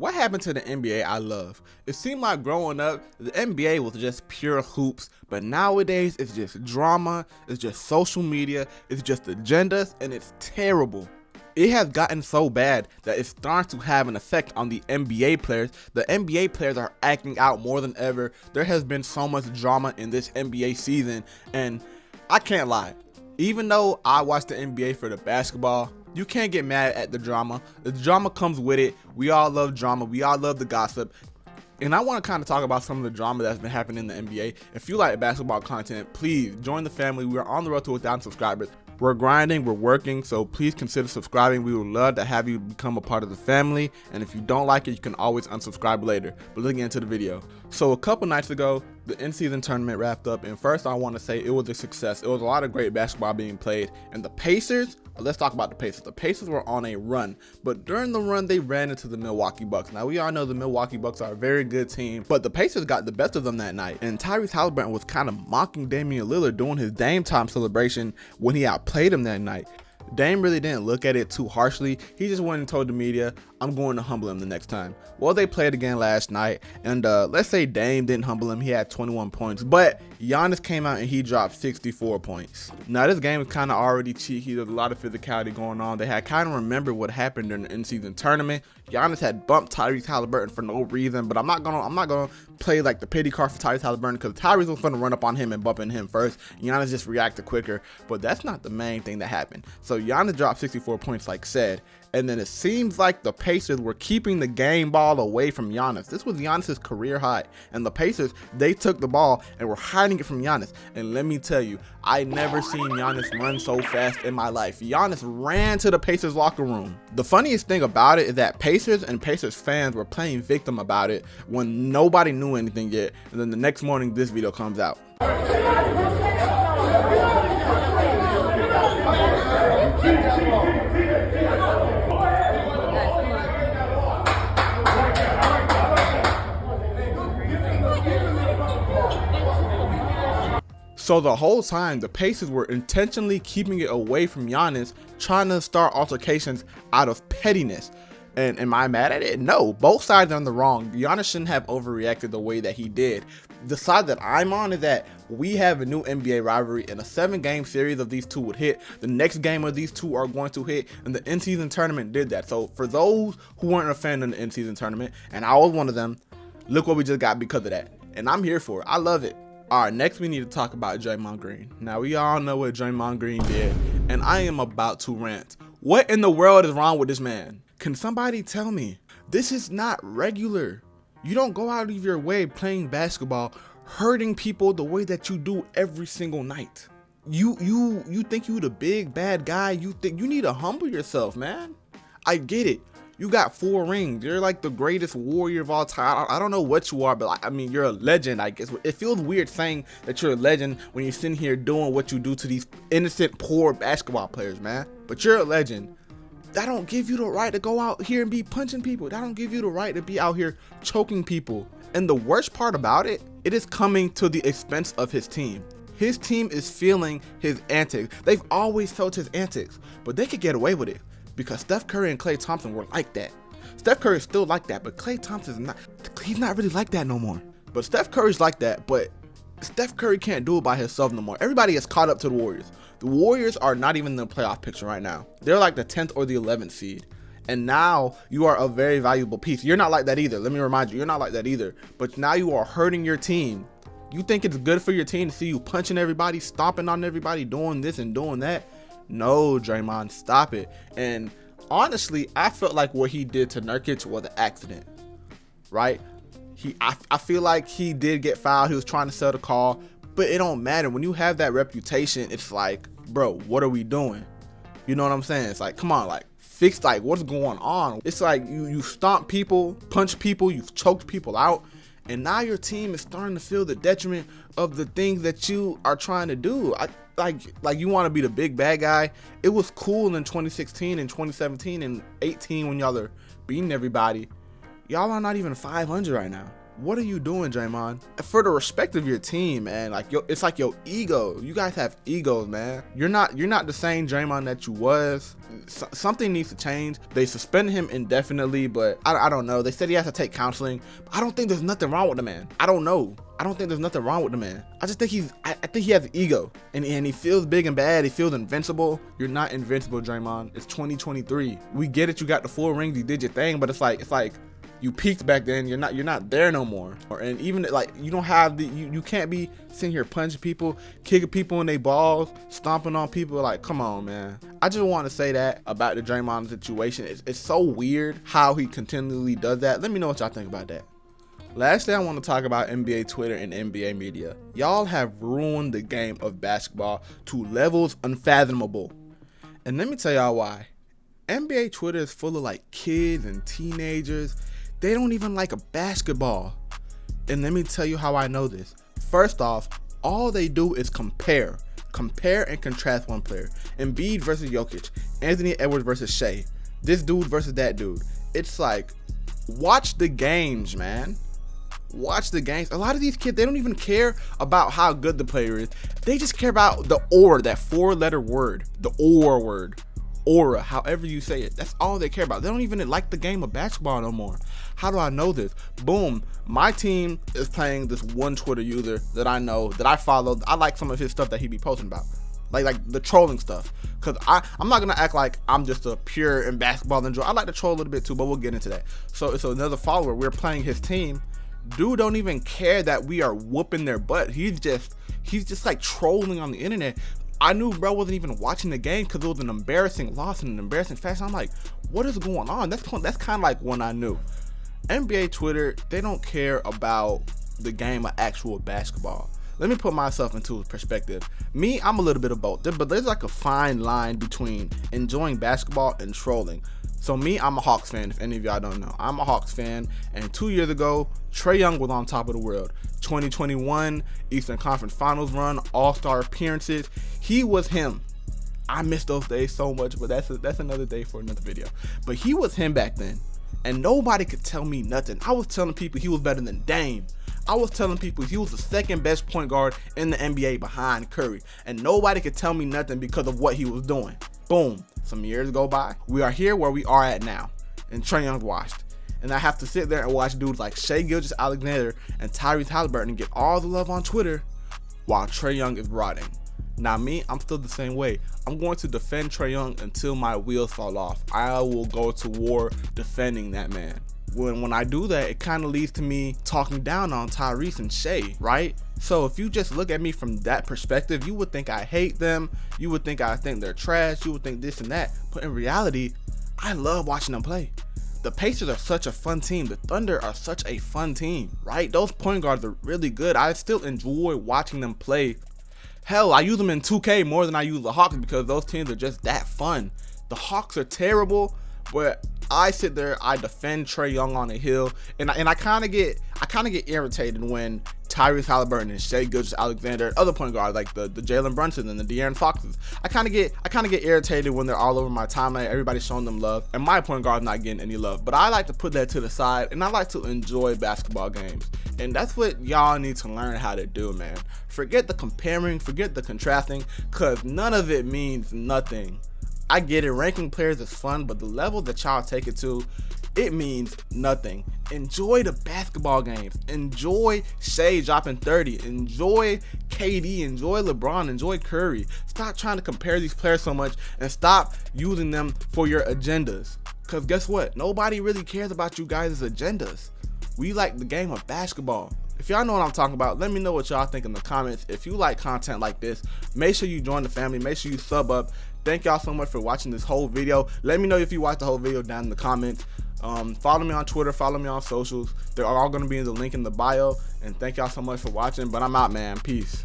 What happened to the NBA I love? It seemed like growing up, the NBA was just pure hoops, but nowadays it's just drama, it's just social media, it's just agendas, and it's terrible. It has gotten so bad that it's starting to have an effect on the NBA players. The NBA players are acting out more than ever. There has been so much drama in this NBA season, and I can't lie. Even though I watch the NBA for the basketball, you can't get mad at the drama. The drama comes with it. We all love drama. We all love the gossip. And I want to kind of talk about some of the drama that's been happening in the NBA. If you like basketball content, please join the family. We're on the road to 1,000 subscribers. We're grinding, we're working, so please consider subscribing. We would love to have you become a part of the family. And if you don't like it, you can always unsubscribe later. But let's get into the video. So a couple nights ago, the in-season tournament wrapped up, and first I want to say it was a success. It was a lot of great basketball being played, and the Pacers, let's talk about the Pacers. The Pacers were on a run, but during the run they ran into the Milwaukee Bucks. Now we all know the Milwaukee Bucks are a very good team, but the Pacers got the best of them that night, and Tyrese Halliburton was kind of mocking Damian Lillard doing his Dame time celebration when he outplayed him that night. Dame really didn't look at it too harshly. He just went and told the media, I'm going to humble him the next time. Well, they played again last night, and let's say Dame didn't humble him. He had 21 points, but Giannis came out and he dropped 64 points. Now, this game was kind of already cheeky. There's a lot of physicality going on. They had kind of remembered what happened during the in-season tournament. Giannis had bumped Tyrese Halliburton for no reason, but I'm not gonna play like the pity card for Tyrese Halliburton because Tyrese was gonna run up on him and bump into him first. Giannis just reacted quicker, but that's not the main thing that happened. So Giannis dropped 64 points, like said, and then it seems like the Pacers were keeping the game ball away from Giannis. This was Giannis's career high, and the Pacers, they took the ball and were hiding it from Giannis. And let me tell you, I never seen Giannis run so fast in my life. Giannis ran to the Pacers locker room. The funniest thing about it is that Pacers and Pacers fans were playing victim about it when nobody knew anything yet, and then the next morning this video comes out. So the whole time, the Pacers were intentionally keeping it away from Giannis, trying to start altercations out of pettiness. And am I mad at it? No, both sides are in the wrong. Giannis shouldn't have overreacted the way that he did. The side that I'm on is that we have a new NBA rivalry, and a 7-game series of these two would hit. The next game of these two are going to hit, and the in-season tournament did that. So for those who weren't a fan of the in-season tournament, and I was one of them, look what we just got because of that. And I'm here for it. I love it. All right, next we need to talk about Draymond Green. Now, we all know what Draymond Green did, and I am about to rant. What in the world is wrong with this man? Can somebody tell me? This is not regular. You don't go out of your way playing basketball, hurting people the way that you do every single night. You think you the big bad guy. You think you need to humble yourself, man. I get it. You got 4 rings. You're like the greatest warrior of all time. I don't know what you are, but I mean, you're a legend, I guess. It feels weird saying that you're a legend when you're sitting here doing what you do to these innocent, poor basketball players, man. But you're a legend. That don't give you the right to go out here and be punching people. That don't give you the right to be out here choking people. And the worst part about it, it is coming to the expense of his team. His team is feeling his antics. They've always felt his antics, but they could get away with it because Steph Curry and Klay Thompson were like that. Steph Curry is still like that, but Klay Thompson is not. He's not really like that no more. But Steph Curry's like that, but Steph Curry can't do it by himself no more. Everybody is caught up to the Warriors. The Warriors are not even in the playoff picture right now. They're like the 10th or the 11th seed. And now you are a very valuable piece. You're not like that either. Let me remind you, you're not like that either. But now you are hurting your team. You think it's good for your team to see you punching everybody, stomping on everybody, doing this and doing that? No, Draymond, stop it. And honestly, I felt like what he did to Nurkic was an accident, right? I feel like he did get fouled. He was trying to sell the call, but it don't matter. When you have that reputation, it's like, bro, what are we doing? You know what I'm saying? It's like, come on, like, fix, like, what's going on? It's like you stomp people, punch people, you've choked people out, and now your team is starting to feel the detriment of the things that you are trying to do. Like you want to be the big bad guy. It was cool in 2016 and 2017 and 18 when y'all are beating everybody. Y'all are not even 500 right now. What are you doing, Draymond? For the respect of your team, man. Like, it's like your ego. You guys have egos, man. You're not the same Draymond that you was. Something needs to change. They suspended him indefinitely, but I don't know. They said he has to take counseling. I don't think there's nothing wrong with the man. I don't know. I don't think there's nothing wrong with the man. I just think I think he has ego, and he feels big and bad. He feels invincible. You're not invincible, Draymond. It's 2023. We get it. You got the 4 rings. You did your thing, but it's like you peaked back then. You're not there no more. And even like you don't have you can't be sitting here punching people, kicking people in their balls, stomping on people. Like, come on, man. I just want to say that about the Draymond situation. It's so weird how he continually does that. Let me know what y'all think about that. Lastly, I want to talk about NBA Twitter and NBA media. Y'all have ruined the game of basketball to levels unfathomable. And let me tell y'all why. NBA Twitter is full of like kids and teenagers. They don't even like a basketball. And let me tell you how I know this. First off, all they do is compare and contrast one player. Embiid versus Jokic, Anthony Edwards versus Shea, this dude versus that dude. It's like, watch the games, man. Watch the games. A lot of these kids, they don't even care about how good the player is. They just care about the aura, that 4-letter word, the aura word. Aura, however you say it. That's all they care about. They don't even like the game of basketball no more. How do I know this? Boom, my team is playing this one Twitter user that I know, that I follow. I like some of his stuff that he be posting about, like the trolling stuff. Cause I'm not gonna act like I'm just a pure in basketball enjoyer. I like to troll a little bit too, but we'll get into that. So it's another follower. We're playing his team. Dude don't even care that we are whooping their butt. He's just like trolling on the internet. I knew bro wasn't even watching the game because it was an embarrassing loss in an embarrassing fashion. I'm like, what is going on? That's kind of like when I knew. NBA Twitter, they don't care about the game of actual basketball. Let me put myself into perspective. Me, I'm a little bit of both, but there's like a fine line between enjoying basketball and trolling. So me, I'm a Hawks fan, if any of y'all don't know. I'm a Hawks fan, and 2 years ago, Trae Young was on top of the world. 2021 Eastern Conference Finals run, All-Star appearances. He was him. I miss those days so much, but that's another day for another video. But he was him back then, and nobody could tell me nothing. I was telling people he was better than Dame. I was telling people he was the second best point guard in the NBA behind Curry, and nobody could tell me nothing because of what he was doing. Boom. Some years go by. We are here where we are at now, and Trae Young's washed. And I have to sit there and watch dudes like Shai Gilgeous-Alexander and Tyrese Halliburton get all the love on Twitter while Trae Young is rotting. Now me, I'm still the same way. I'm going to defend Trae Young until my wheels fall off. I will go to war defending that man. When I do that, it kind of leads to me talking down on Tyrese and Shai, right? So if you just look at me from that perspective, you would think I hate them. You would think I think they're trash. You would think this and that. But in reality, I love watching them play. The Pacers are such a fun team. The Thunder are such a fun team, right? Those point guards are really good. I still enjoy watching them play. Hell, I use them in 2K more than I use the Hawks because those teams are just that fun. The Hawks are terrible, but I sit there, I defend Trae Young on a hill, and I kind of get irritated when Tyrese Halliburton and Shai Gilgeous-Alexander and other point guards like the Jalen Brunson and the De'Aaron Foxes. I kind of get irritated when they're all over my timeline. Everybody's showing them love, and my point guard's not getting any love. But I like to put that to the side, and I like to enjoy basketball games, and that's what y'all need to learn how to do, man. Forget the comparing, forget the contrasting, cause none of it means nothing. I get it, ranking players is fun, but the level that y'all take it to, it means nothing. Enjoy the basketball games. Enjoy Shai dropping 30. Enjoy KD. Enjoy LeBron. Enjoy Curry. Stop trying to compare these players so much and stop using them for your agendas. Because guess what? Nobody really cares about you guys' agendas. We like the game of basketball. If y'all know what I'm talking about, let me know what y'all think in the comments. If you like content like this, make sure you join the family. Make sure you sub up. Thank y'all so much for watching this whole video. Let me know if you watched the whole video down in the comments. Follow me on Twitter. Follow me on socials. They're all going to be in the link in the bio. And thank y'all so much for watching. But I'm out, man. Peace.